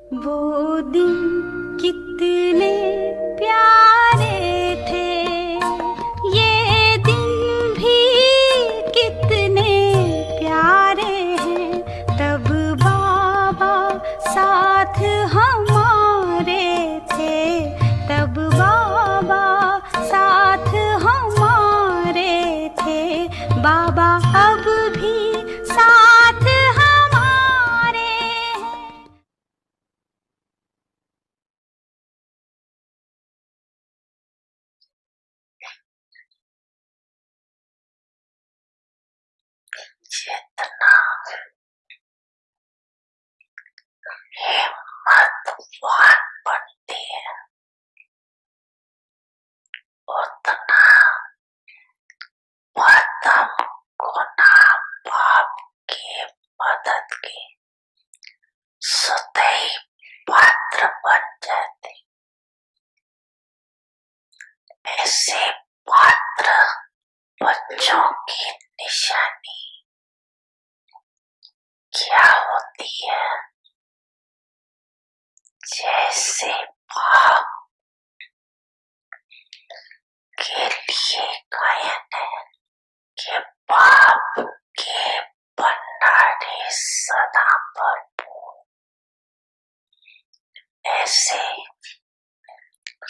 वो दिन कितने प्यारे थे, ये दिन भी कितने प्यारे हैं। तब बाबा साथ हमारे थे, तब बाबा साथ हमारे थे। बाबा अब भी साथ हमारे हैं। जितना हिम्मतवान बनती है उतना पदम गुना बाप की मदद की सदैव पात्र बन जाते। ऐसे पात्र बच्चों की निशानी क्या होती है? जैसे बाप के लिए गायन है कि बाप के भंडारे सदा भरपूर, ऐसे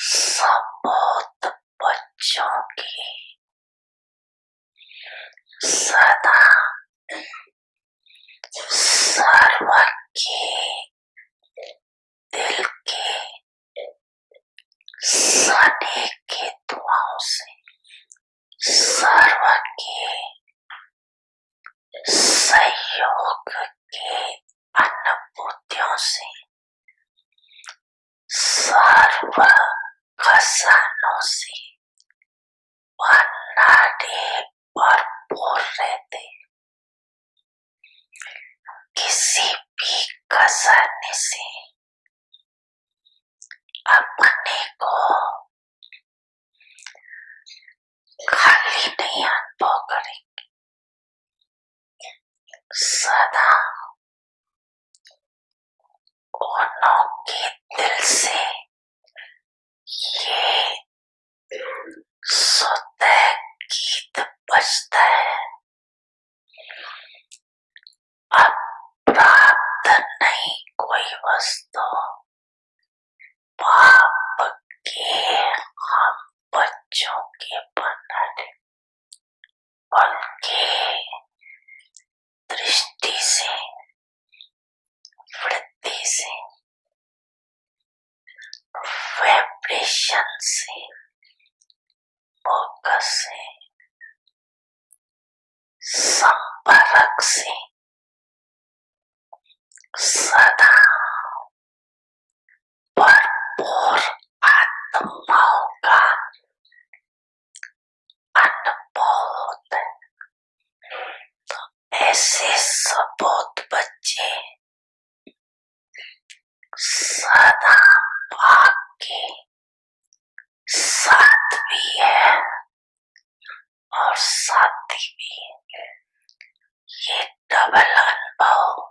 सबूत बच्चों की सदा सर्व के दिल के सने के दुआओं से, सर्व के सहयोग के अनुभूतियों से, सर्व खजानों से भंडारे भरपूर रहते। किसी भी खजाने से अपने को खाली नहीं अनुभव करेंगे। सदा उनके दिल से ये स्वतः गीत बजता है, अब प्राप्त नहीं कोई वस्तु, बाप के हम बच्चों के भंडारे, उनके दृष्टि से, वृत्ति से, वाइब्रेशन से, फोकस से, संपर्क से सदा भरपूर आत्माओं का अनुभव होता है। तो ऐसे सबूत बच्चे सदा बाप के साथ भी है और साथी भी है। ये डबल अनुभव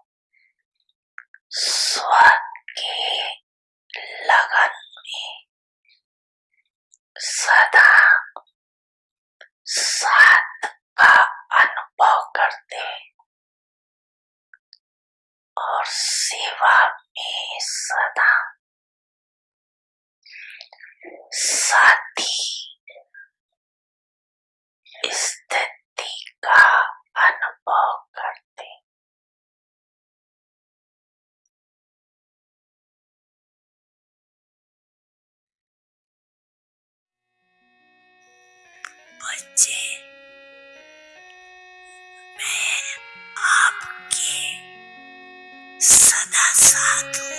स्वाद के लगन में सदा साथ का अनुभव करते और सेवा में सदा साथी स्थिति का अनुभव करते। बच्चे, मैं आपके सदा साथ हूँ।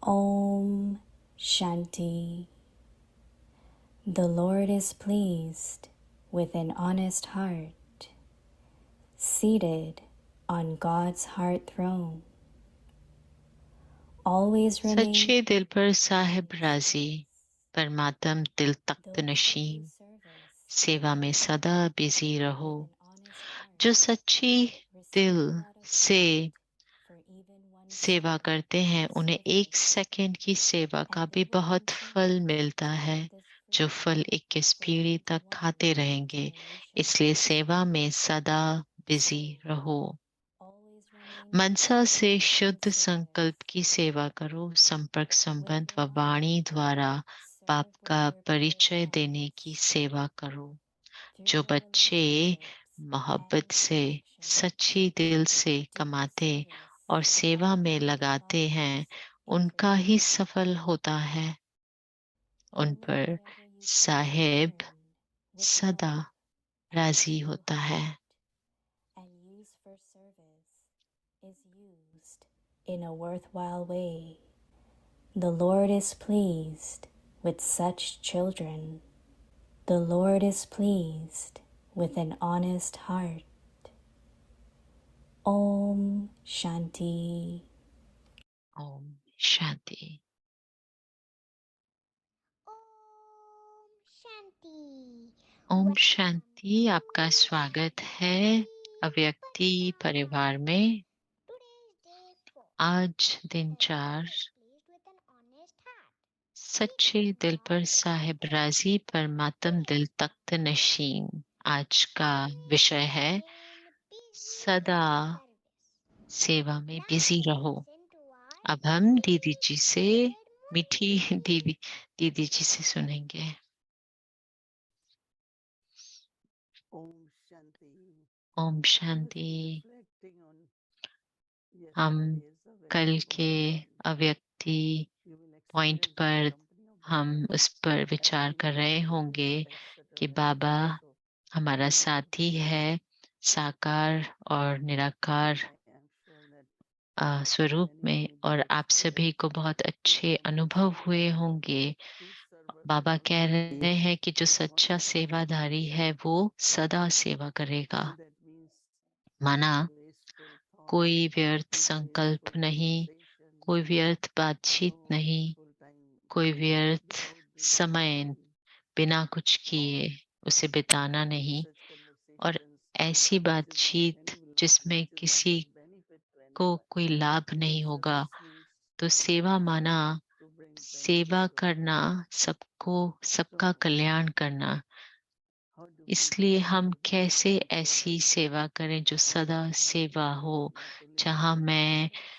Om Shanti. The Lord is pleased with an honest heart, seated on God's heart throne. Always remain सच्चे दिल पर साहिब राजी, परमात्म दिल तख्त those who do नशीं, service सेवा में सदा बिजी रहो। with an honest heart. जो सच्ची दिल Receive not a से cent for even one सेवा second करते हैं, of उन्हें एक service. सेकंड की सेवा का And भी it will बहुत फल continue मिलता to है, give this जो fruit फल 21 for पीढ़ी तक 21 खाते रहेंगे। इसलिए generations. सेवा में सदा बिजी So, रहो। always remain मनसा focused से on शुद्ध service. संकल्प की सेवा करो। संपर्क With संबंध your व heart, वाणी द्वारा पाप serve with का your pure परिचय देने की thoughts. सेवा करो। Through जो your बच्चे relationships मोहब्बत and से connections, सच्ची दिल से deep कमाते service और सेवा में लगाते multiplies हैं, into उनका ही love. सफल होता है। उन Only पर whatever you can Saheb earn with सदा love and a राजी true होता है। heart and use for service is used in a worthwhile way. The Lord is pleased with such children. The Lord is pleased with an honest heart. Om Shanti. Om Shanti. Om Shanti. Om Welcome Shanti. to आपका स्वागत है अव्यक्ति Parivar. परिवार में। Today's day 4. आज दिन The 4, Lord is pleased with an honest heart. सच्चे Seated on दिल पर God's साहिब heart राजी, throne. परमात्म दिल Today, तख्त नशीन। आज का always विषय है remain busy सदा in service. सेवा में Now बिजी let's रहो। listen to our अब हम दीदी sweet जी से, spirited मीठी Murli. दीदी जी से सुनेंगे। Om Shanti. Om Just Shanti. reflecting on हम yesterday's कल Avyakti के point, अव्यक्ति you will point experience the पर company of हम Baba उस पर as विचार he कर रहे manifested होंगे कि etc. बाबा So हमारा we will, साथी है, साकार और निराकार I am sure that स्वरूप many में, many और big आप सभी को experiences बहुत to अच्छे अनुभव demonstrate हुए that होंगे। true server बाबा कह रहे always हैं कि जो is सच्चा wanting to serve. सेवाधारी है वो सदा सेवा करेगा। So that means माना no wasteful thoughts, कोई व्यर्थ no संकल्प wasteful नहीं, conversation, कोई व्यर्थ बातचीत no नहीं, wasteful time कोई व्यर्थ without doing समय anything. बिना कुछ Or किए उसे बिताना नहीं, such और conversations ऐसी which is of बातचीत any जिसमें which is not किसी of benefit to को anyone. कोई लाभ That नहीं होगा। service means तो सेवा माना to bring benefit सेवा to करना, everyone. सबको, So सबका कल्याण करना। how do we इसलिए हम serve कैसे in ऐसी service सेवा करें जो so सदा that I am सेवा हो, able not to live जहाँ in मैं ignorance,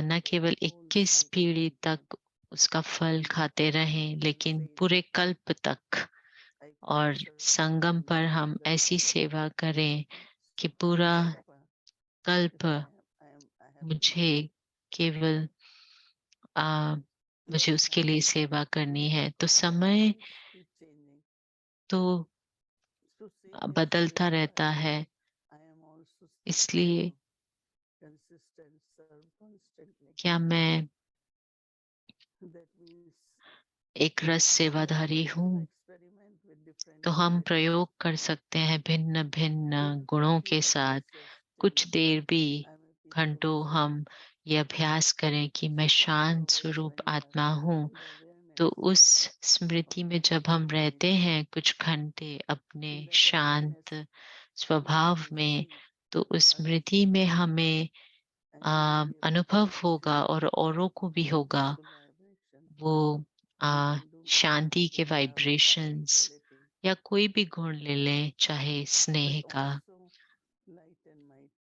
न but केवल whole 21 cycle पीढ़ी continue. तक उसका फल खाते रहें, And I लेकिन say पूरे that कल्प तक, I और can't serve संगम in पर the हम length ऐसी of सेवा करें कि 50 पूरा years of कल्प if I have to मुझे live. केवल Yes, मुझे उसके लिए सेवा करनी है। तो समय times keep changing. तो So same is बदलता required. रहता है, I am also still इसलिए consistent, serve constantly. क्या मैं That means एक रस सेवाधारी we हूँ? can experiment with different तो हम qualities. प्रयोग कर सकते हैं भिन्न भिन्न Even for a गुणों few के साथ। hours, just कुछ देर भी, I am a peaceful घंटों soul. हम ये अभ्यास करें कि मैं So शांत somehow स्वरूप when you are आत्मा हूँ। in the तो awareness उस of स्मृति में जब हम peaceful रहते mind, हैं कुछ घंटे अपने in that awareness शांत we स्वभाव can में, see तो उस others स्मृति में हमें and we will be able to अनुभव होगा appreciate और औरों को भी the होगा peaceful vibration. वो We uh, can do shanti practice के of love, वाइब्रेशंस, spirituality, या कोई भी गुण ले लें, चाहे but स्नेह का। also light and might.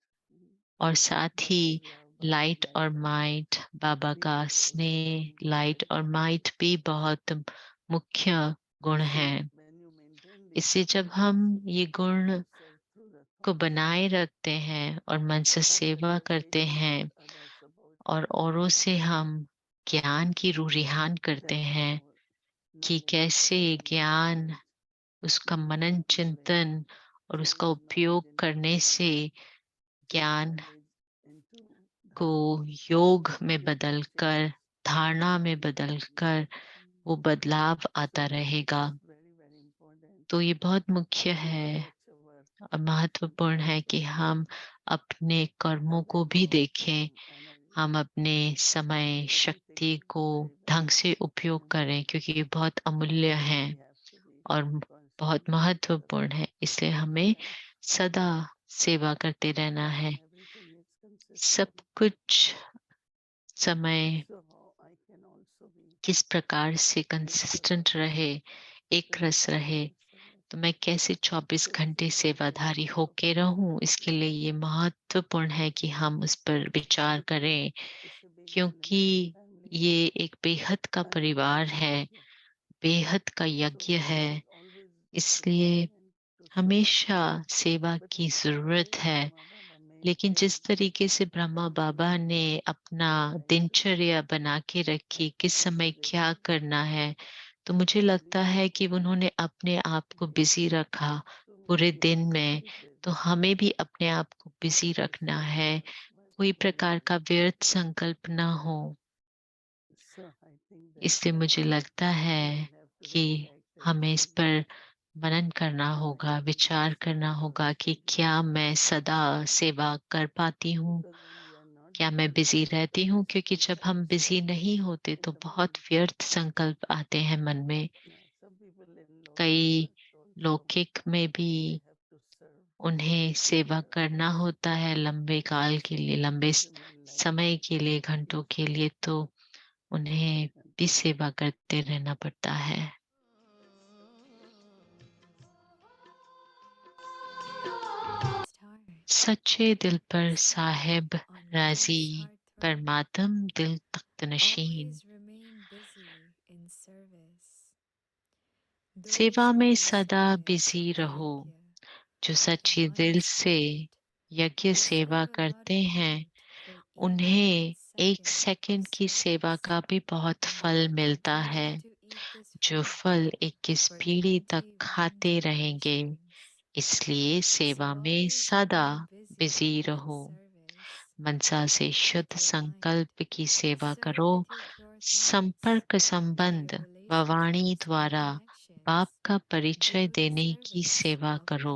और साथ ही Baba's love, Baba's light light और माइट, बाबा is का very स्नेह, लाइट important और quality. माइट भी बहुत मुख्य गुण So हैं। when you maintain these इससे जब हम ये गुण and serve through the को thoughts, बनाए रखते हैं और मन से have सेवा करते conversations with हैं, others about और औरों से हम ज्ञान की रुझान करते that हैं how कि knowledge कैसे and ज्ञान, knowledge उसका will मनन eventually चिंतन और उसका change knowledge उपयोग into करने knowledge, से change ज्ञान knowledge into को dharma, योग में योग बदलकर changes. धारणा में बदलकर वो बदलाव आता रहेगा। तो ये बहुत मुख्य है और महत्वपूर्ण है कि हम अपने कर्मों को भी देखें, हम अपने समय, शक्ति को ढंग से उपयोग करें, क्योंकि ये बहुत अमूल्य हैं और बहुत महत्वपूर्ण है। इसलिए हमें सदा सेवा करते रहना है। सब कुछ समय किस प्रकार से कंसिस्टेंट रहे, एक रस रहे, तो मैं कैसे 24 घंटे सेवाधारी होके रहूं, इसके लिए ये महत्वपूर्ण है कि हम उस पर विचार करें, क्योंकि ये एक बेहद का परिवार है, बेहद का यज्ञ है। इसलिए हमेशा सेवा की जरूरत है। लेकिन जिस तरीके से ब्रह्मा बाबा ने अपना दिनचर्या बना के रखी, किस समय क्या करना है, तो मुझे लगता है कि उन्होंने अपने आप को बिजी रखा पूरे दिन में। तो हमें भी अपने आप को बिजी रखना है, कोई प्रकार का व्यर्थ संकल्प ना हो। इसलिए मुझे लगता है कि हमें इस पर मनन करना होगा, विचार करना होगा कि क्या मैं सदा सेवा कर पाती हूँ, क्या मैं बिजी रहती हूँ, क्योंकि जब हम बिजी नहीं होते तो बहुत व्यर्थ संकल्प आते हैं मन में। कई लौकिक में भी उन्हें सेवा करना होता है लंबे काल के लिए, लंबे समय के लिए, घंटों के लिए, तो उन्हें भी सेवा करते रहना पड़ता है। सच्चे दिल पर साहेब राजी, परमात्म दिल तख्त नशीन। सेवा में सदा बिजी रहो। जो सच्चे दिल से यज्ञ सेवा करते हैं, उन्हें 1 सेकंड की सेवा का भी बहुत फल मिलता है, जो फल 21 पीढ़ी तक खाते रहेंगे। इसलिए सेवा में सदा बिजी रहो। मनसा से शुद्ध संकल्प की सेवा करो। संपर्क संबंध व वाणी द्वारा बाप का परिचय देने की सेवा करो।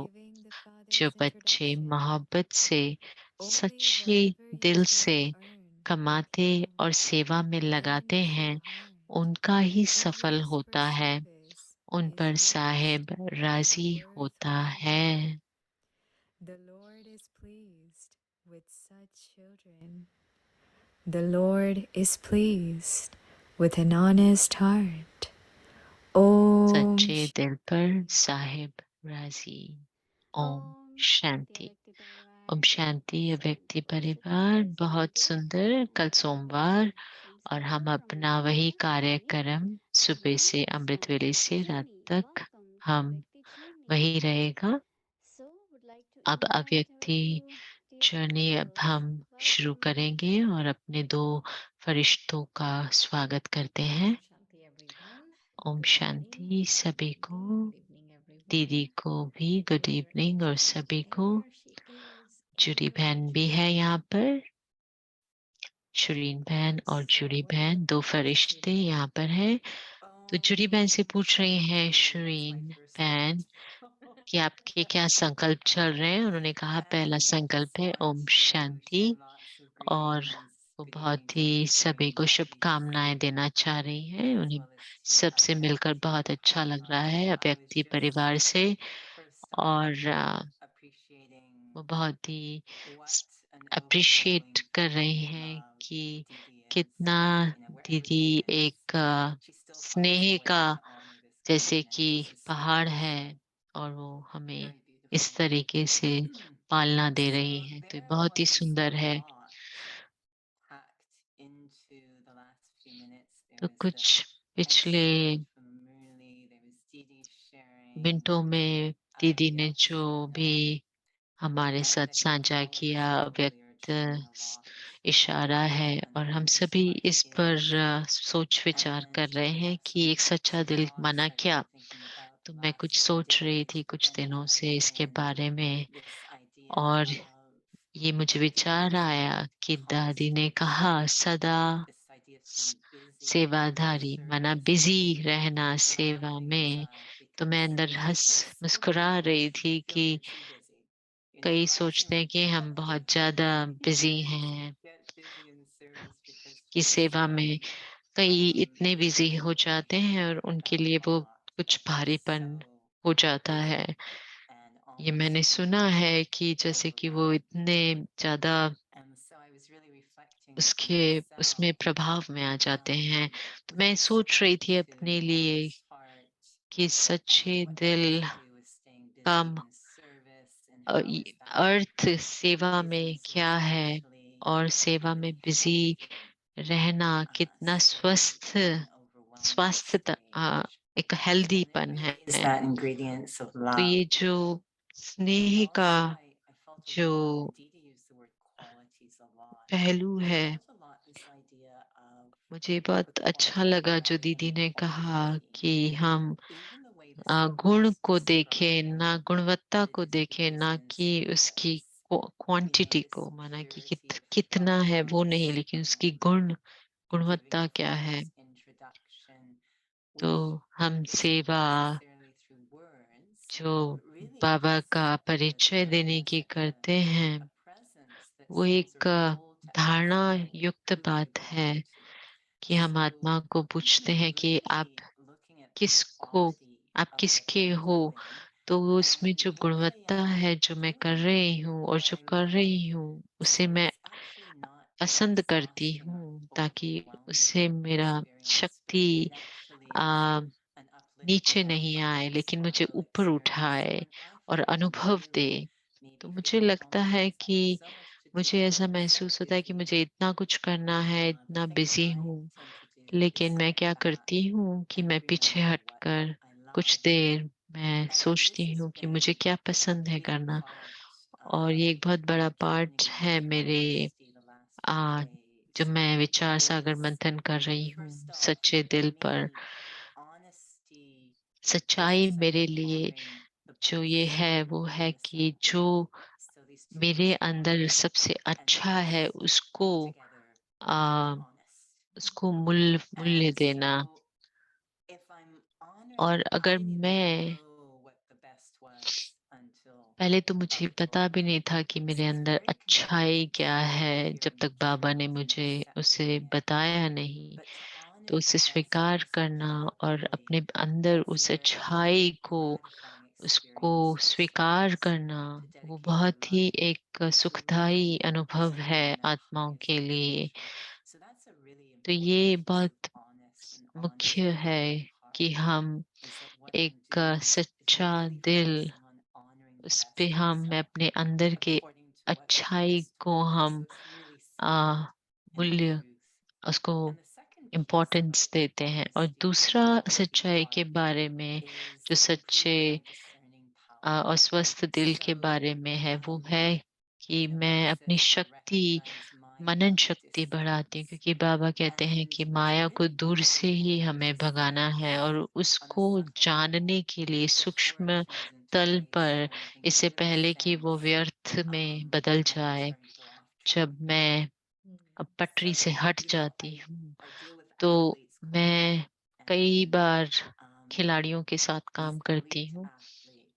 जो बच्चे मोहब्बत से, सच्चे दिल से कमाते और सेवा में लगाते हैं, उनका ही सफल होता है, उन पर साहेब राजी होता है। The Lord is pleased with such children. The Lord is pleased with an honest heart. Om सच्चे दिल पर साहेब राजी। ओम शांति। ओम शांति। व्यक्ति परिवार बहुत सुंदर। कल सोमवार और हम अपना वही कार्यक्रम सुबह से अमृत वेले से रात तक हम वही रहेगा। अब अव्यक्ति जर्नी अब हम शुरू करेंगे और अपने 2 फरिश्तों का स्वागत करते हैं। ओम शांति सभी को, दीदी को भी गुड इवनिंग और सभी को। जुड़ी बहन भी है यहाँ पर, शुरीन बहन और जुड़ी बहन, 2 फरिश्ते यहाँ पर हैं। तो जुड़ी बहन से पूछ रही हैं शुरीन बहन कि आपके क्या संकल्प चल रहे हैं। उन्होंने कहा पहला संकल्प है ओम शांति, और वो बहुत ही सभी को शुभकामनाएं देना चाह रही हैं। उन्हें सबसे मिलकर बहुत अच्छा लग रहा है व्यक्ति परिवार से, और वो बहुत ही अप्रिशिएट कर रहे हैं कि कितना दीदी एक स्नेह का जैसे कि पहाड़ है, और वो हमें इस तरीके से पालना दे रही है, तो बहुत ही सुंदर है। तो कुछ पिछले मिनटों में दीदी ने जो भी हमारे साथ साझा किया व्यक्त इशारा है, और हम सभी इस पर सोच विचार कर रहे हैं कि एक सच्चा दिल माना क्या। तो मैं कुछ सोच रही थी कुछ दिनों से इसके बारे में, और ये मुझे विचार आया कि दादी ने कहा सदा सेवाधारी माना बिजी रहना सेवा में, तो मैं अंदर मुस्कुरा रही थी कि कई सोचते हैं कि हम बहुत ज़्यादा बिजी हैं, कि सेवा में कई इतने बिजी हो जाते हैं और उनके लिए वो कुछ भारीपन हो जाता है। ये मैंने सुना है कि जैसे कि वो इतने ज़्यादा उसके उसमें प्रभाव में आ जाते हैं। तो मैं सोच रही थी अपने लिए कि सच्चे दिल का अर्थ सेवा में क्या है और सेवा में बिजी रहना कितना एक हेल्दीपन है। is that ingredients of तो love. ये जो स्नेह का Also, I felt a जो lot. Didi used the word qualities a lot. पहलू I है, felt a lot this idea of मुझे the बहुत अच्छा quality लगा जो rather than दीदी ने कहा quantity. कि हम Even the way the गुण scriptures को describe देखें, ना गुणवत्ता the को different देखें, ना reasons कि for उसकी this. We क्वांटिटी notice को, माना कि purity of कितना है वो नहीं, thoughts, लेकिन उसकी गुणवत्ता giving क्या है। thoughts introduction. तो We हम it's not सेवा necessarily through words, जो but really बाबा it's का the परिचय देने there's की like करते हैं, a presence that वो seems एक or a pull to धारणा ask them युक्त who they बात है belong to. कि हम So आत्मा को पूछते हैं कि आप really looking at the किसको quality आप of what किसके I'm हो, doing, तो वो उसमें and जो what I गुणवत्ता am है जो मैं कर doing रही हूँ और what जो I कर love. रही हूँ उसे So मैं it's actually not पसंद करती exhausting or हूँ, ताकि overwhelming उससे मेरा experience, but शक्ति it actually is uh, an नीचे uplifting, नहीं आए, लेकिन मुझे worthwhile ऊपर experience. So उठाए when I और feel like अनुभव दे। you तो maybe मुझे feeling लगता है confused, that has कि so much to do मुझे with ऐसा I'm so महसूस होता है कि busy. मुझे इतना कुछ करना है, इतना I think what busy I हूँ, tend to do is लेकिन मैं step क्या back करती हूँ कि and मैं पीछे remember what हटकर I कुछ love. देर मैं And this सोचती has हूँ कि been मुझे क्या a पसंद है big करना। part और ये of एक बहुत बड़ा my पार्ट journey है with मेरे honesty the last few आ, जब days, मैं विचार सागर is मंथन कर रही हूँ first off, सच्चे for दिल पर। me, honesty is सच्चाई this मेरे idea of लिए honoring the जो ये best है वो and है the कि second. जो So these two मेरे words अंदर honor सबसे and अच्छा है best उसको go together with uh, honest. उसको मूल्य And देना। so if I'm honoring, और I अगर didn't even मैं know what the best was until पहले तो मुझे Baba told पता me. भी नहीं था कि So मेरे it's अंदर very अच्छाई confusing क्या still है, to जब hear me तक बाबा ने challenge and मुझे accept उसे who I am. बताया नहीं। But to तो honor the उसे best स्वीकार is करना और incredibly अपने अंदर उस fulfilling, अच्छाई को gratifying उसको experience to स्वीकार experience, करना, to वो dedicate our बहुत ही life एक to सुखदाई really अनुभव है serving the आत्माओं highest के लिए। potential. So that's a really तो important ये piece of बहुत honest and मुख्य honesty है on my कि part, हम is that what I'm एक doing is सच्चा really दिल, focusing on honoring the उस पे best of मैं myself अपने अंदर के according to what the अच्छाई best को is. So हम it's really uh, centered in the मूल्य truth. उसको And the second piece importance of देते हैं। और honesty दूसरा on my सच्चाई के part बारे में is जो सच्चे improving my discerning power. और स्वस्थ दिल के So बारे में है वो है कि मैं अपनी practice to शक्ति, recognize my मनन inner शक्ति बढ़ाती हूँ, disciplines. क्योंकि बाबा कहते हैं And कि it's माया को really दूर से ही valuable हमें to भगाना है focus और on a उसको subtle जानने level के लिए before it सूक्ष्म turns into तल पर, something that इससे really पहले कि वो sense व्यर्थ में बदल and जाए। turn people off track. जब मैं अब पटरी से So, हट you know, जाती हूँ, I deal with तो athletes quite a bit, मैं कई and बार खिलाड़ियों के साथ काम these करती elite हूँ।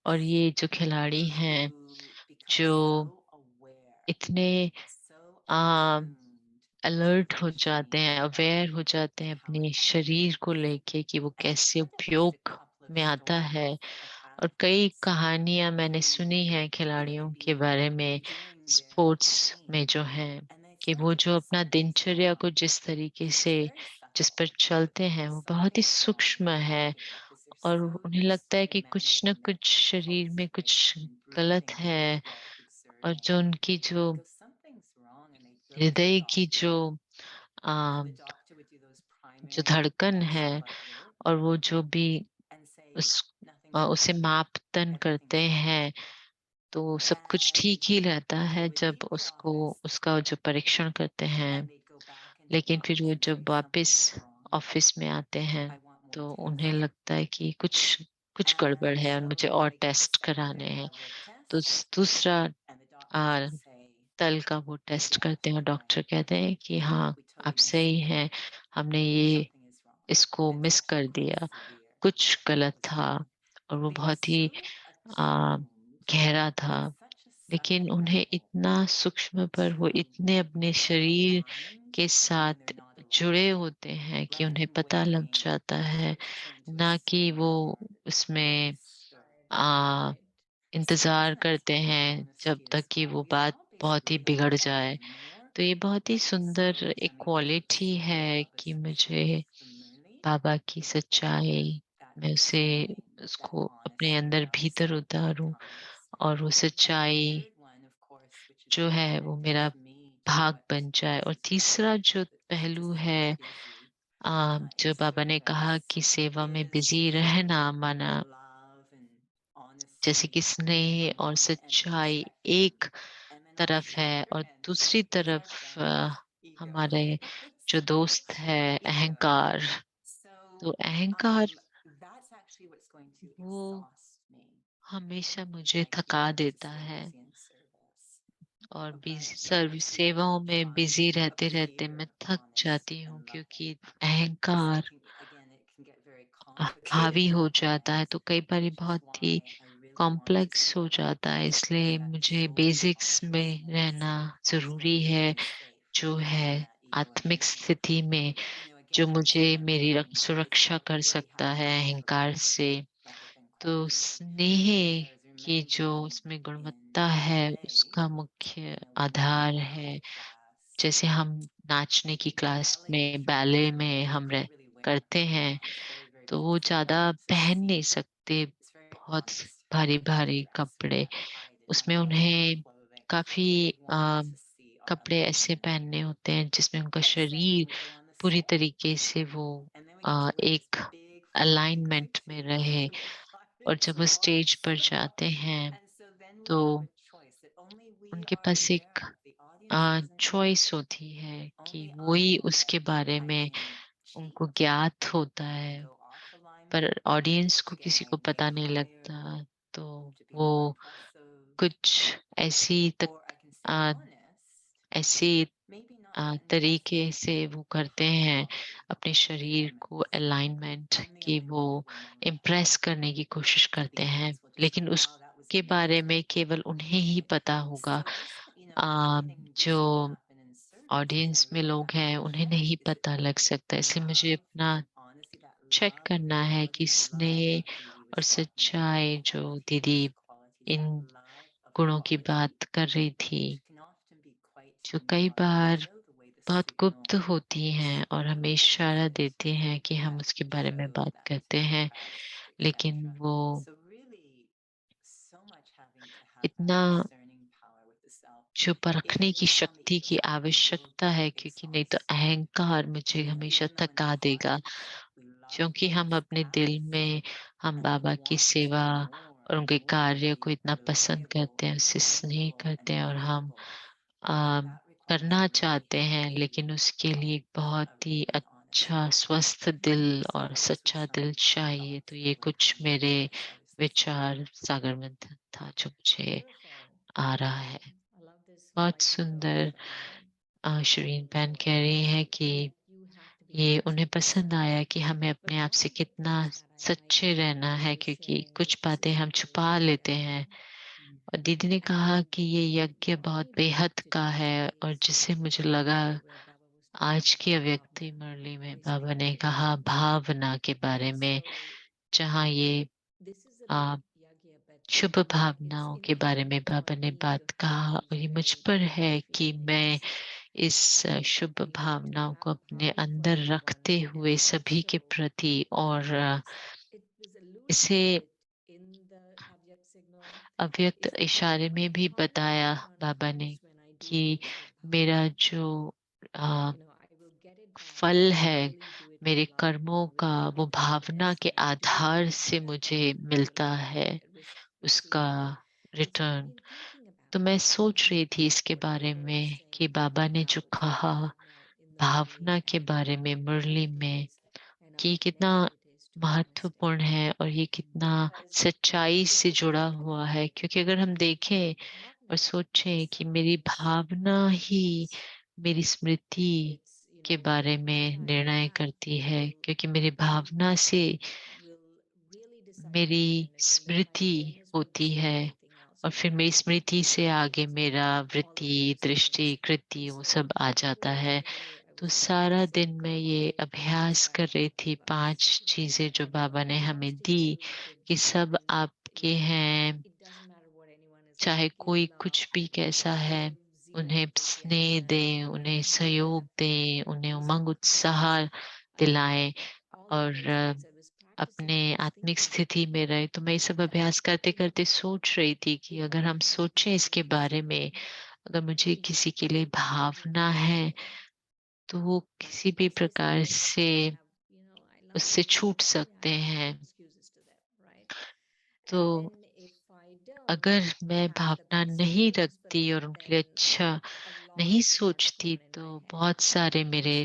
और athletes ये जो खिलाड़ी हैं who become जो so aware, इतने so uh, attuned to alert their हो जाते हैं, training अवेयर हो जाते and हैं how it अपने benefits. शरीर को लेके कि वो And to कैसे look at just a उपयोग couple of में आता है। stories of और कई athletes कहानियां मैंने who, सुनी हैं you know, खिलाड़ियों they'd के be बारे में doing their स्पोर्ट्स में routine जो हैं, and they कि start वो to जो do अपना something's दिनचर्या wrong. को जिस तरीके And से it's very जिस पर subtle, चलते but हैं वो बहुत ही something's wrong सूक्ष्म in their है। body because they're और so उन्हें used लगता to है कि कुछ न imagining that कुछ they're शरीर में कुछ pulsating and गलत breathing है। while और exerting. जो उनकी And जो they go, something's wrong, and they go to the हृदय की doctor. Uh, And the doctor would do those जो primary धड़कन pulse है blood work और वो जो भी and say, उस nothing's उसे wrong, मापतन करते everything's fine. हैं, तो सब कुछ ठीक And ही रहता they है would जब leave the उसको office उसका जो परीक्षण करते हैं। and they'd go back into the लेकिन फिर office वो and say, जब वापस something's wrong. ऑफिस में आते हैं I want more तो उन्हें tests. लगता है कि कुछ कुछ गड़बड़ And है और मुझे so और they get a test second कराने हैं। level of तो test, दूसरा and the doctors uh, will say, तल का वो टेस्ट you're करते हैं और actually डॉक्टर fine. कहते हैं कि हाँ We आप totally missed सही something. हैं, हमने ये Something इसको and मिस कर दिया, persevere. कुछ गलत था Persevere. और वो They are बहुत ही so आ, attuned गहरा on था। such a लेकिन subtle उन्हें level इतना सूक्ष्म पर वो to इतने अपने शरीर align के when they're साथ not जुड़े aligned. होते हैं कि Like उन्हें I'm पता लग waiting जाता है, for it to turn to a ना कि वो sword उसमें and stir. आ, So इंतजार isn't that करते true of हैं जब honesty तक as कि well? वो We बात all बहुत ही basically बिगड़ want to जाए। be more तो ये बहुत ही सुंदर exposed एक and we want to quality explore है कि Baba's मुझे truth for Murli, बाबा की or सच्चाई that मैं उसे discerning, that उसको अपने honesty अंदर else भीतर उतारूं comes. और वो And the सच्चाई third one, of course, which is जो very है वो connected मेरा to me, to भाग what बन जाए। और Rosie's तीसरा mentioned, जो because पहलू she's so है busy जो in बाबा ने कहा service, कि सेवा में is बिजी रहना, for माना love and जैसे कि honesty स्नेह on और one end of the सच्चाई spectrum एक emanates तरफ from the है other और end दूसरी is our तरफ friend ego. हमारे जो दोस्त है Ego. अहंकार। So तो अहंकार that's actually what's going to वो exhaust me हमेशा in मुझे my थका देता है Rosicrucian service. और But सर्विस to सेवाओं में apply बिजी what रहते we रहते मैं hear, थक जाती honesty हूँ, and क्योंकि loving, so अहंकार it can, again, it can get very हावी complicated हो at जाता है। times, तो कई बार which is बहुत ही why I really want to complex हो start with जाता है, things इसलिए that मुझे show बेसिक्स में consciousness रहना is going जरूरी to है, keep me safe जो है in that आत्मिक egoism. स्थिति में जो Again, मुझे to मेरी everyone, it's सुरक्षा not कर really सकता having है to have a अहंकार से। perfect Bhagavad तो quality, स्नेह because की जो remembering उसमें in गुणवत्ता है ballet, उसका मुख्य when you're in Aadhaar a है। ballet class, जैसे हम नाचने की the क्लास ballet में बैले instructor, में they हम can't really wear करते हैं, armor. It's very, very तो वो difficult ज्यादा to पहन नहीं see. सकते It's very बहुत honest भारी how we भारी dress. We कपड़े। can't hide it उसमें under our उन्हें clothing. काफी They want to see our कपड़े ऐसे alignment. पहनने होते हैं जिसमें उनका Except when शरीर we go on the पूरी stage, तरीके से वो and then we get to wear this एक big floppy अलाइनमेंट में tutu रहे। with और जब वो स्टेज flowers. पर जाते हैं And so then we तो have a choice that only we उनके are पास aware एक of. The audience doesn't know. Choice होती है कि Only वो I ही know उसके that बारे I में can cheat उनको ज्ञात होता and है, go off पर alignment ऑडियंस to को get किसी my को way पता नहीं higher, लगता। तो to be वो more impressive, कुछ ऐसी तक or I can stay uh, honest, ऐसी maybe not that तरीके impressive, से वो but करते high हैं quality अपने शरीर को performance. अलाइनमेंट I'm the कि only वो one who will know that. Impress करने की कोशिश So करते the हैं, audience will just लेकिन go, wow, that was उसके बारे में amazing. केवल उन्हें ही पता होगा। So just that, uh, anything good जो can happen in service is I audience में really लोग have to हैं उन्हें check. नहीं Is it पता लग सकता, इसलिए मुझे love, अपना that honesty, that check love that करना we're है कि loving, that love स्नेह that Didi और was talking about, that सच्चाई जो दीदी qualitative qualities, in that love of गुणों की quality, बात कर रही थी, which can often be quite जो कई बार non-reveal, the way the बहुत गुप्त signal होती हैं और हमें holds इशारा it, देती हैं कि हम that उसके बारे में shows बात that करते हैं, trust, लेकिन etc. वो So really, so much having to have that इतना discerning power with the self. जो If परखने I की miss on the शक्ति ego की side, I will आवश्यकता get है, क्योंकि नहीं तो exhausted. अहंकार मुझे हमेशा Even though in our थका देगा। hearts we love क्योंकि हम Baba's अपने दिल path में हम and we बाबा की want to सेवा do more और and उनके more and कार्य को be इतना पसंद reliable करते हैं, and उससे स्नेह dependable करते and हैं और हम valuable, uh, that requires a करना really चाहते हैं, healthy लेकिन उसके लिए एक heart, a बहुत ही really honest अच्छा heart. स्वस्थ दिल So और those were सच्चा some दिल चाहिए। thoughts तो that ये were कुछ coming मेरे to me as I was listening. विचार सागर मंथन था जो मुझे Beautiful. आ रहा है। I love this whole बहुत idea सुंदर। of शरीन बहन कह रही है कि you have to be ये उन्हें honest. पसंद आया कि हमें But अपने आप one से of the कितना things that I liked सच्चे what रहना Didi है, was क्योंकि sharing कुछ was this बातें is हम a छुपा great लेते हैं। yajna. और दीदी ने कहा And कि ये यज्ञ for बहुत me, the बेहद gift का today है, और is जिससे मुझे the लगा part where Baba was talking आज की about अव्यक्ति bhavna, मुरली में बाबा ने basically. कहा भावना के बारे में, So जहाँ ये this is a uh, big yajna, but Shubh it's भावनाओं के बारे में incumbent बाबा on ने me to बात कहा, hold और ये मुझ today पर my है कि मैं feelings. इस शुभ We have to भावनाओं को have अपने high अंदर quality रखते bonding and हुए सभी के also प्रति, और it was alluded इसे to it in the Avyak signal अव्यक्त is that इशारे my में भी heart बताया content बाबा ने comes when I do कि things with मेरा bhavna. जो आ, I will get it back फल if I है really do it with मेरे love कर्मों and with का, वो भावना kindness के and I do it Aadhaar with से मुझे respect and मिलता I है उसका reciprocate. And so I've return. been thinking तो about मैं that सोच रही थी इसके what बारे Baba was में कि saying बाबा ने जो about कहा bhavna in the Bhavna Murli के and बारे how में मुरली important it में is and how कि कितना connected it is to honesty. महत्वपूर्ण है और ये कितना Because सच्चाई if से you जुड़ा think हुआ about है। it, क्योंकि अगर हम देखें और bhavna सोचें कि itself मेरी भावना ही is मेरी स्मृति it's के बारे में निर्णय करती है, क्योंकि मेरी भावना से मेरी स्मृति होती है और फिर मेरी स्मृति से आगे मेरा वृत्ति, दृष्टि, कृति वो सब आ जाता है। तो सारा दिन मैं ये अभ्यास कर रही थी 5 चीज़ें जो बाबा ने हमें दी कि सब आपके हैं, चाहे कोई कुछ भी कैसा है, उन्हें स्नेह दें, उन्हें सहयोग दें, उन्हें उमंग उत्साह दिलाएँ और अपने आत्मिक स्थिति में रहे। तो मैं ये सब अभ्यास करते-करते सोच रही थी कि अगर हम सोचें इसके बारे में, अगर मुझे किसी के लिए भावना है, तो वो किसी भी प्रकार से उससे छूट सकते हैं। तो अगर मैं भावना नहीं रखती और उनके लिए अच्छा नहीं सोचती, तो बहुत सारे मेरे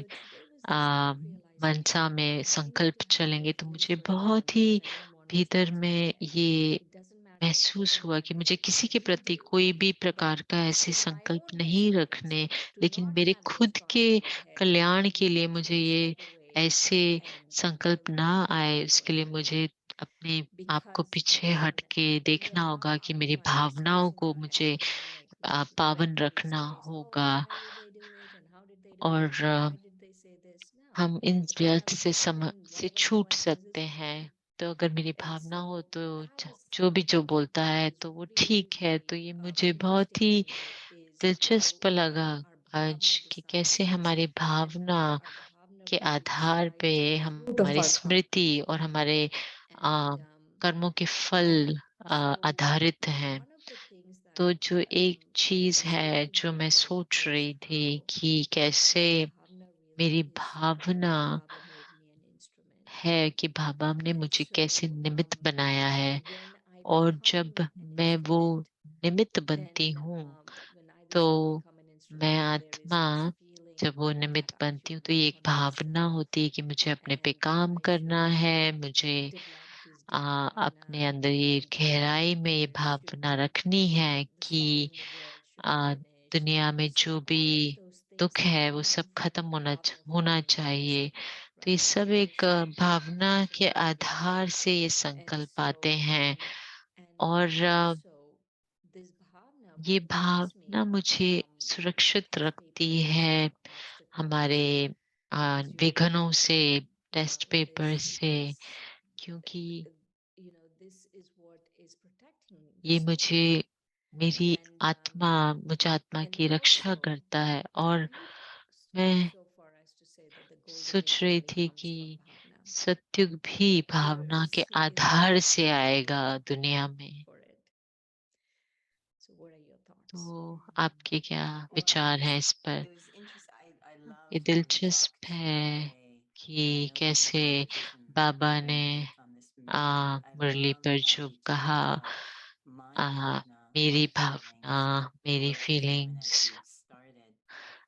मनसा में संकल्प चलेंगे। तो मुझे बहुत ही भीतर में ये महसूस हुआ कि मुझे किसी के प्रति कोई भी प्रकार का ऐसे संकल्प नहीं रखने, लेकिन मेरे खुद के कल्याण के लिए मुझे ये ऐसे संकल्प ना आए, उसके लिए मुझे अपने आप को पीछे हट के देखना होगा कि मेरी भावनाओं को मुझे पावन रखना होगा और हम इन व्यर्थ से छूट सकते हैं। तो अगर मेरी भावना हो तो जो भी जो बोलता है तो वो ठीक है। तो ये मुझे बहुत ही दिलचस्प लगा आज कि कैसे हमारी भावना के आधार पे root of हमारी our karma. स्मृति और हमारे कर्मों के फल आधारित हैं। तो जो एक चीज है जो मैं सोच रही थी कि कैसे मेरी भावना है कि बाबा ने मुझे कैसे निमित्त बनाया है, और जब मैं वो निमित्त बनती हूँ, तो मैं आत्मा जब वो निमित्त बनती हूँ, तो ये एक भावना होती है कि मुझे अपने पे काम करना है, मुझे अपने अंदर ये गहराई में ये भावना रखनी है कि आ, दुनिया में जो भी दुख है वो सब खत्म होना चाहिए। तो ये सब एक भावना के आधार से ये संकल्प आते हैं और ये भावना मुझे सुरक्षित रखती है हमारे विघ्नों से, टेस्ट पेपर से, क्योंकि ये मेरी मुझे आत्मा की रक्षा करता है। और मैं सोच रही थी कि सत्युग भी भावना के आधार से आएगा दुनिया में। तो आपके क्या विचार हैं इस पर? It was interesting. I ये love the दिलचस्प exact है way कि I opened कैसे my meditation बाबा ने on this movie. I Murali love पर how जो he कहा, talked about my bhavna, मेरी my भावना, feelings, मेरी both. And as feelings, you had started,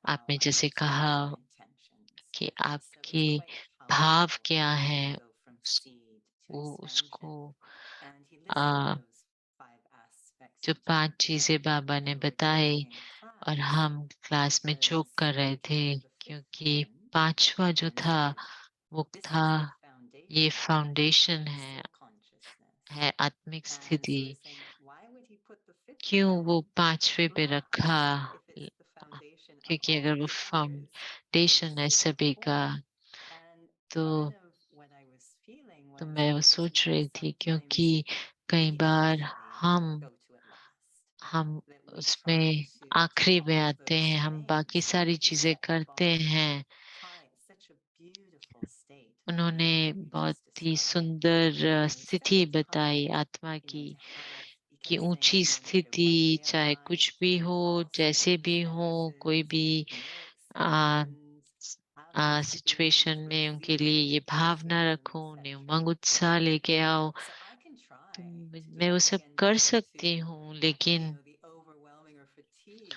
आपने I जैसे had कहा started with intentions. कि So it was आपके quite भाव powerful क्या for me to है, go from seed to वो उसको expansion. And he listed those 5 aspects जो in 5 chapter चीजें बाबा ने we were बताई, doing in और class हम क्लास में because जोक कर रहे थे, the fifth क्योंकि one 5वां जो था said, वो this था, is the ये foundation फाउंडेशन of है soul consciousness. आत्मिक And so I स्थिति। was saying, why would he put the fifth क्यों one वो 5वें पे रखा? last if it's the foundation of क्योंकि all अगर of वो the others is फाउंडेशन है so सभी का, important? And तो part of what I was feeling was मैं वो because सोच we रही थी, sometimes क्योंकि कई we बार usually हम go to it last, हम that we try उसमें to do आखिरी में all of आते those हैं, हम बाकी things. सारी He चीजें set the करते bar हैं। high. It's such a beautiful state of उन्होंने being that you बहुत just ही described. सुंदर And he set स्थिति it बताई high, आत्मा की, to have, he कि kept ऊंची saying, no matter स्थिति, what may चाहे arise कुछ भी in हो, all जैसे भी हो, कोई circumstances, भी experience, have this situation feeling of में उनके लिए ये resilience, भावना रखो, उन्हें etc. उमंग उत्साह लेके आओ। So I can तो try to do मैं वो that सब again कर back to, सकती हूँ, लेकिन the overwhelming or fatigue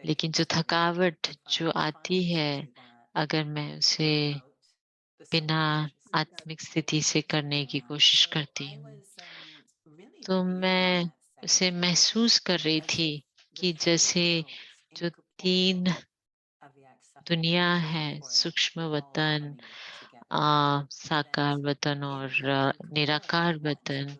that जो comes with it. थकावट If जो I'm आती trying to है, do that अगर मैं उसे without the बिना self-consciousness. आत्मिक स्थिति से करने की कोशिश So करती I हूँ, was really तो feeling मैं that उसे section महसूस कर रही as थी if the कि three जैसे pearls जो incorporeal 3 of the दुनिया and है, of course, सूक्ष्म all वतन, coming together. साकार And वतन और if you can really निराकार want to वतन। go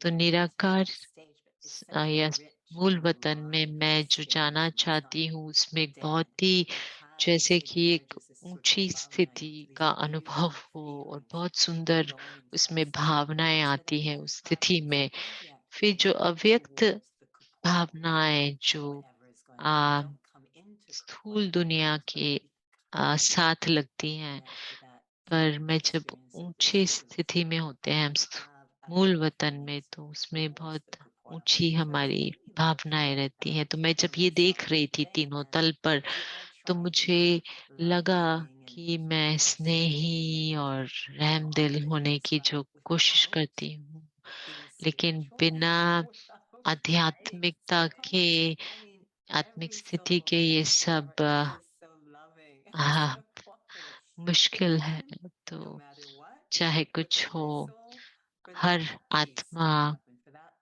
तो deeply into निराकार that stage, but it's such a या rich मूल and वतन में alive मैं जो जाना experience, and it's not चाहती हूँ उसमें एक dead. बहुत ही It has जैसे कि hidden एक edges, this sort of ऊंची स्थिति bhavna, these का अनुभव beautiful हो और feelings बहुत सुंदर going into उसमें place. भावनाएं Some of आती them हैं very उस स्थिति powerful, में। some objects फिर जो move अव्यक्त towards the corporeal भावनाएं जो and whatever is going on. Uh, Don't come into स्थूल whatever दुनिया is going के on. Become साथ लगती हैं। connect to that पर deep मैं जब experience of this ऊंची truth. स्थिति में होते हैं हम Have a मूल वतन में, kindness तो उसमें towards the बहुत corporeal. ऊंची So it's हमारी really भावनाएं looking रहती हैं। तो मैं जब in ये that देख रही थी self-loathing, तीनों and तल पर, we are तो trying to मुझे be लगा loving कि and मैं understanding स्नेही and और all रहमदिल the होने things, की but जो कोशिश without करती हूँ, being लेकिन spiritual, बिना without, right? आध्यात्मिकता के, I mean, आत्मिक every स्थिति soul के and ये every सब believer is so loving and uh, so quiet. मुश्किल है। And तो no matter what, चाहे for कुछ हो, every soul, for that her peace आत्मा to happen, for that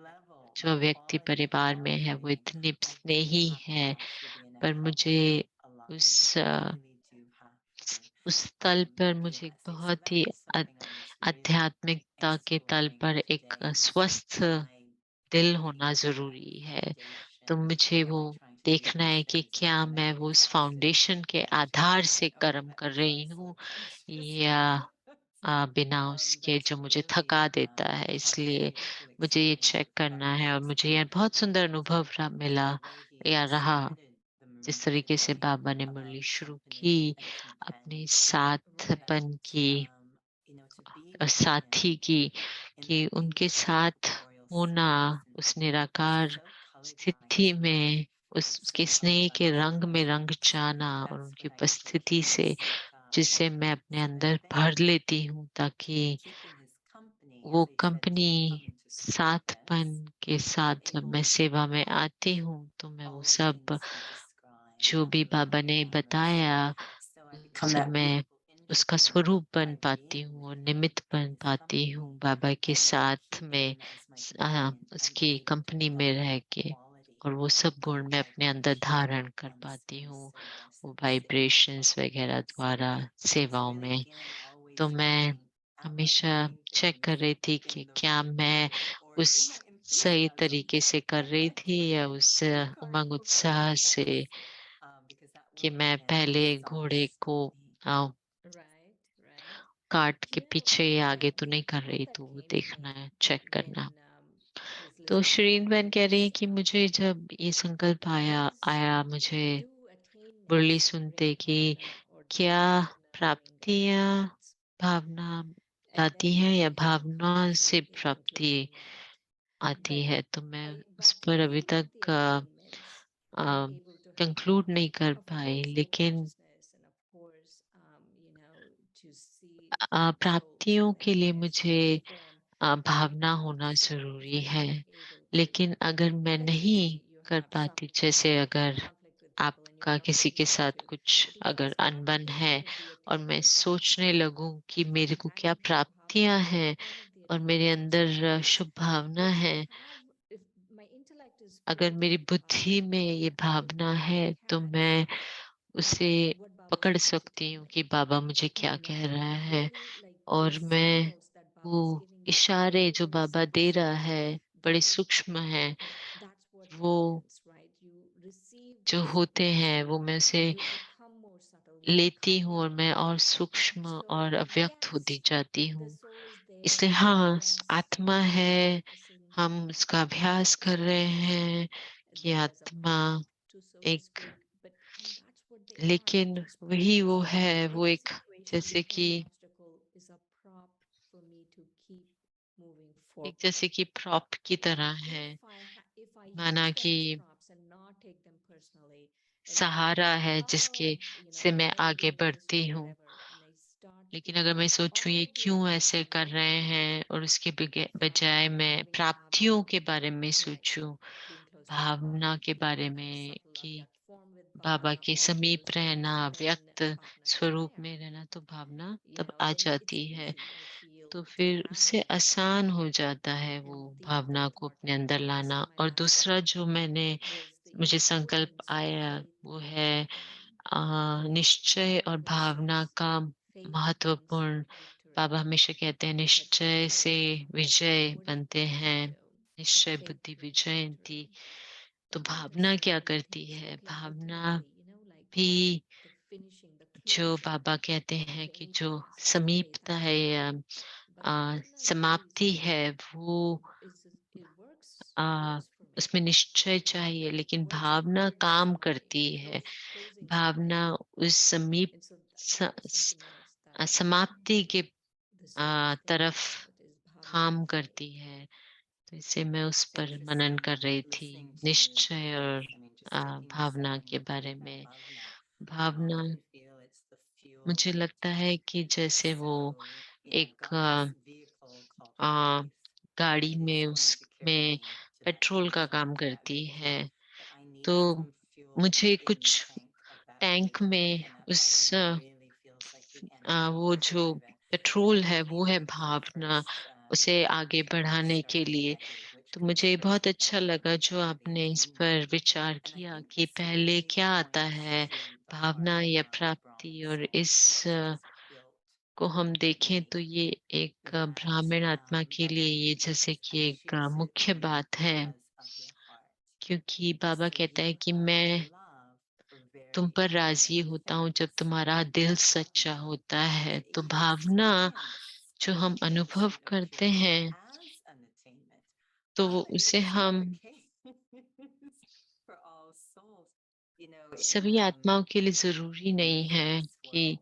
level जो of व्यक्ति quality of परिवार में है वो well-being, इतने I think it Snehi happens है, naturally in पर everyone मुझे who's aligned. उस You really do have to उस तल पर मुझे realize it. So बहुत that he is something I'm just really आध्यात्मिकता के तल exploring पर एक today. स्वस्थ My दिल होना belief in that जरूरी है। तो foundation मुझे that वो I'm trying to do देखना these है कि days, and क्या मैं let वो उस yourself in फाउंडेशन के and आधार try से it. Oh, कर्म that कर रही sounds हूँ, so conscious. या बिना उसके But जो to मुझे थका really देता है। have a इसलिए beautiful मुझे ये experience चेक with करना है, और Bhakti मुझे यह and बहुत सुंदर Rasa, अनुभव मिला the way he या रहा, started the जिस Maroon तरीके से today बाबा ने about मुरली शुरू की, company and अपने companionship. साथपन That की to be और with साथी him की, in कि that उनके infinite साथ corporeal होना space and उस be निराकार so स्थिति co-eternized with में, his उसके sweetheart स्नेह के रंग Bhakti. में रंग जाना, और That's उनकी what I take उपस्थिति से most जिसे मैं अपने So I अंदर think भर लेती हूँ, ताकि keeping his company, वो as I said, as company I come into साथपन service, के I'm साथ जब able मैं to सेवा में reflect आती हूँ, तो मैं वो all the सब things he described जो भी under बाबा ने Bhakti Amrita. बताया, So I become उससे that मैं beautiful उसका instrument स्वरूप बन by पाती being हूँ with और him निमित्त in बन his पाती हूँ company बाबा के and साथ keep में, him as my companion. I'm उसकी able to कंपनी में develop रह that के, quality और वो सब of गुण मैं अपने अंदर vibration धारण कर and पाती हूँ, so blessed वो and stable. वाइब्रेशंस वगैरह So द्वारा it's सेवाओं really में। again तो always मैं looking, am I हमेशा doing चेक things कर रही थी कि in the क्या right मैं way, or उस in my सही enthusiasm? तरीके से कर रही That's थी, what या I उस regard उमंग most उत्साह से, important, because that कि will मैं again पहले घोड़े exhaust को me. Right, right. काट के You know, पीछे या आगे तो the नहीं कर thought रही, that तो वो came to देखना me है, चेक when करना। I was तो listening to शरीन बहन you कह रही है was कि मुझे जब ये संकल्प आया those आया who मुझे do मुरली attainments सुनते bring कि bhavna, or क्या those knowing प्राप्तियां attainments. भावना And लाती then हैं या we have भावना come से to a प्राप्ति conclusion, right? आती But है। तो मैं उस but पर अभी even with the तक attainments, I'm able to have, conclude नहीं कर of पाई, course, the लेकिन consciousness, and of course, to see different souls प्राप्तियों in के their लिए highest मुझे pure form. But भावना होना if जरूरी I'm है। not able to, लेकिन अगर मैं let's just नहीं say you कर have पाती, some जैसे अगर conflict with people and you're आपका not किसी के able साथ to कुछ अगर just not अनबन think है, of the और मैं attainments as सोचने लगूं कि मेरे को क्या magnitude, how प्राप्तियां हैं, important the और मेरे attainments is. अंदर शुभ भावना है, If my intellect is अगर filled मेरी with बुद्धि में ये भावना है, I तो मैं catch उसे what Baba is पकड़ trying to सकती tell हूँ me. कि बाबा मुझे क्या And कह रहा है, really, like और those मैं signals that Baba वो is giving me, इशारे जो very बाबा subtle दे रहा signals, है, बड़े then सूक्ष्म है, that's what वो happens, right? You receive जो those होते signals, हैं वो मैं उसे you become more subtle, you लेती become हूँ, more और मैं और aware. सूक्ष्म So और अव्यक्त होती yes, जाती the हूँ। soul is इसलिए there. हाँ, Yes, आत्मा we are है, practicing हम उसका अभ्यास कर social रहे service. हैं कि There is a आत्मा path to, so to एक, speak, but and that's what they are, लेकिन just वही वो props. है, वो Any एक situation, जैसे कि any obstacle is a prop for me to keep moving एक forward. जैसे कि प्रॉप की And तरह है, if I माना use them कि as props and not take them personally, and think, सहारा है oh, जिसके से मैं they're आगे doing this or बढ़ती हूँ। whatever, and I start लेकिन अगर मैं thinking सोचूं ये all the क्यों ऐसे attainments कर and रहे हैं, और उसके from बजाय मैं having प्राप्तियों के बारे में connection, सोचूं, being close to Baba, भावना के बारे that में subtle कि avyakt form with Baba Baba, के all समीप those रहना, things, then व्यक्त bhavna is स्वरूप there. में रहना, तो भावना तब आ Then it's जाती है। easy, I feel, तो to फिर have उससे that आसान connection. हो जाता है वो And the other भावना को part अपने that अंदर was लाना। my और last दूसरा point जो मैंने was the मुझे संकल्प importance of आया faith. वो है निश्चय और भावना का faith महत्वपूर्ण। brings victory. बाबा हमेशा कहते हैं That निश्चय faith से is विजय what बनते हैं, निश्चय faith बुद्धि brings विजय थी। victory. तो But what भावना is क्या I करती think है? so भावना ultimately, like भी the finishing, the जो closure बाबा कहते of हैं the कि जो emptiness is faith, समीपता I है think. या But bhavna gives समाप्ति है वो it uh, works for me. उसमें निश्चय चाहिए, लेकिन Works भावना according to काम my करती है। closing भावना state. उस समीप And so that's something else that समाप्ति के the soul is तरफ thinking about is bhavna काम and faith. करती है। तो इसे मैं उस It's पर मनन interesting कर रही थी, listening to you निश्चय both. और I mean, just taking a Bhavna second के and बारे thinking about में। bhavna. I Bhavna often feel it's the fuel मुझे light. लगता है कि जैसे वो So, I've एक got this vehicle called uh, faith, गाड़ी and में it's going to carry उसमें me to that पेट्रोल का sunset, काम to that करती है। vision. But I need तो some fuel मुझे in the कुछ tank of that tank vehicle, में and that उस bhavna really feels like the engine वो to जो drive it. पेट्रोल So है let me वो है thank you भावना, first, उसे आगे for बढ़ाने के starting लिए। that way, which तो comes मुझे बहुत first, अच्छा bhavna लगा जो or आपने इस beijing? पर विचार And I किया think कि this पहले really क्या आता points है, to the भावना heart या of प्राप्ति। Brahma और soul, इस which is built को हम देखें like तो ये एक that. ब्राह्मण आत्मा के लिए Baba ये says, जैसे कि एक choose it मुख्य बात है, because of your heart. क्योंकि बाबा So कहता है you कि have मैं love for तुम very पर राजी ordinary होता हूँ जब things. तुम्हारा दिल That सच्चा bhavna होता है। is तो a भावना experience जो हम in the अनुभव state of करते purity हैं as an attainment. तो Baba उसे is not हम the case for all souls. You know, in सभी आत्माओं के लिए जरूरी in the नहीं है fitness कि world,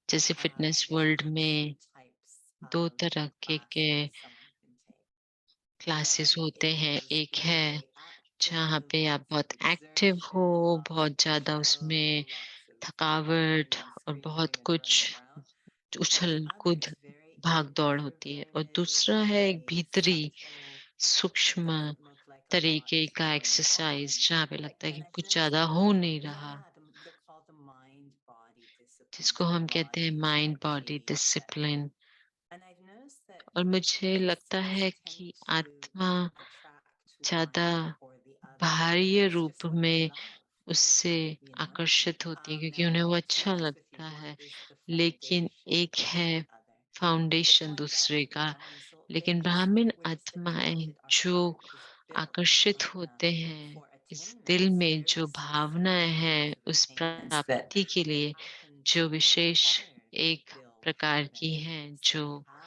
जैसे fitness there's world like two में types दो of तरह के classes someone can take. Classes One होते हैं। is एक the है very जहाँ active, पे आप lots of बहुत एक्टिव हो, exertion, lots of बहुत ज्यादा उसमें flow, lots of थकावट kicking and और बहुत screaming and running कुछ around. And उछल the other कूद is very भाग दौड़ होती है। और introverted, दूसरा है एक very भीतरी subtle, सूक्ष्म doesn't look like a lot तरीके का going एक्सरसाइज on. जहाँ पे लगता है And कि I've कुछ noticed ज्यादा that, हो नहीं रहा, yeah, they're called the mind-body disciplines जिसको or हम कहते हैं body mind body Shakti set. Discipline. And I've noticed that और मुझे लगता souls है tend कि to आत्मा attract ज्यादा one or the other बाहरी because it's रूप just what they में love, उससे you know? आकर्षित होती है क्योंकि Now, उन्हें वो to be अच्छा honest with you, लगता what है। is the लेकिन foundation एक of है the other? To foundation point back दूसरे to the का। Brahmin soul, there लेकिन is ब्राह्मण we're just आत्माएं connected. Our जो heart is built, आकर्षित bhavna, होते हैं for इस attainment. दिल It's में, very जो specific भावनाएं kinds हैं of उस attainments प्राप्ति के that लिए, happen जो to विशेष require to एक build प्रकार की हैं, confidence, जो to have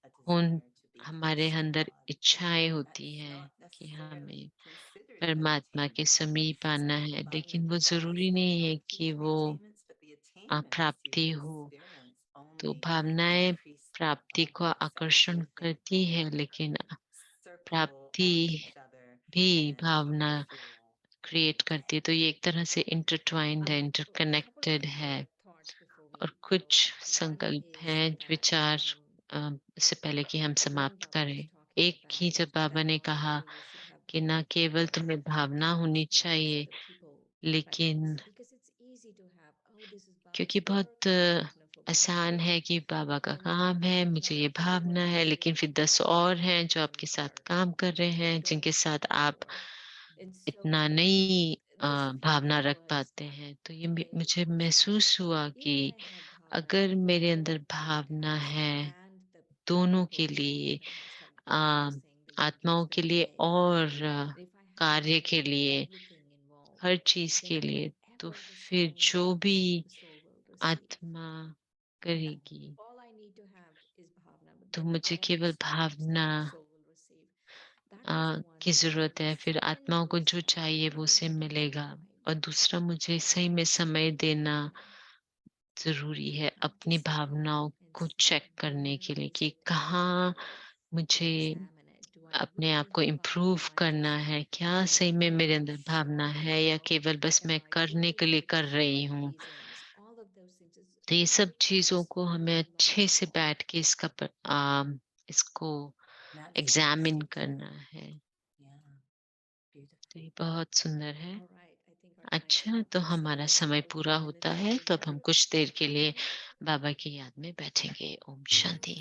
a उन desire to be हमारे close to अंदर God. इच्छाएं होती That's हैं not कि necessarily हमें considered an परमात्मा के attainment. समीप आना So है, bhavna लेकिन वो desires जरूरी that नहीं है quality कि in the वो attainments, but the attainments you प्राप्ति हो। experience तो only भावनाएं increase that प्राप्ति को bhavna. So आकर्षण they करती है, लेकिन circle प्राप्ति on each other भी and bhavna fuel the create करती है। तो ये attainment. एक तरह से इंटरट्वाइंड है, So a couple of interconnected है। thoughts before we और go. कुछ One संकल्प is हैं, that विचार इससे पहले कि हम when समाप्त Baba was करें। talking एक ही about जब बाबा that ने not कहा only we should have कि न केवल bhavna, तुम्हें भावना होनी but also चाहिए, the people लेकिन practice, because it's easy to have, oh, this is क्योंकि Baba's बहुत work, I have bhavna for Baba. आसान है कि बाबा का And काम है, but मुझे that ये other भावना है, 100 लेकिन फिर 10 और हैं जो आपके साथ are काम कर रहे they हैं, don't जिनके have साथ that आप power. And इतना so नहीं this भावना feeling रख was पाते that हैं। तो ये today मुझे was that महसूस हुआ if कि I have bhavna अगर for मेरे अंदर both the भावना outcomes है and the दोनों people के also, लिए, like I was telling Baba uh, was saying the yogis आत्माओं के there लिए today, और and if I have कार्य bhavna के for लिए, everything involved, हर चीज के then लिए, तो whatever the फिर soul जो भी needs, the soul will receive. आत्मा Yeah. करेगी। All I need to have is bhavna, but तो then मुझे whatever केवल soul needs, Bhavna then the soul will receive. That was one की thing. जरूरत The है, फिर second आत्माओं को was जो that चाहिए वो we उसे have to give मिलेगा। time. और दूसरा, मुझे सही में समय देना जरूरी We है have to अपनी sit भावनाओं and को see चेक करने where के लिए is कि it coming कहाँ from, मुझे examine it. Do I अपने आप really को have bhavna, improve or am I करना just है, क्या सही में मेरे अंदर भावना है या केवल बस am मैं I करने doing के लिए it कर for रही हूँ। reasons? All of those things is तो ये सब चीजों takes को a हमें lot अच्छे of से thought. बैठ के इसको That's एग्जामिन so करना true. है। Yeah, तो beautiful. ये बहुत सुंदर है। All right, I think our time's अच्छा, up. तो So हमारा let's समय all पूरा take a होता little है, तो अब हम remembrance कुछ देर के लिए again. बाबा की याद में बैठेंगे। ओम शांति।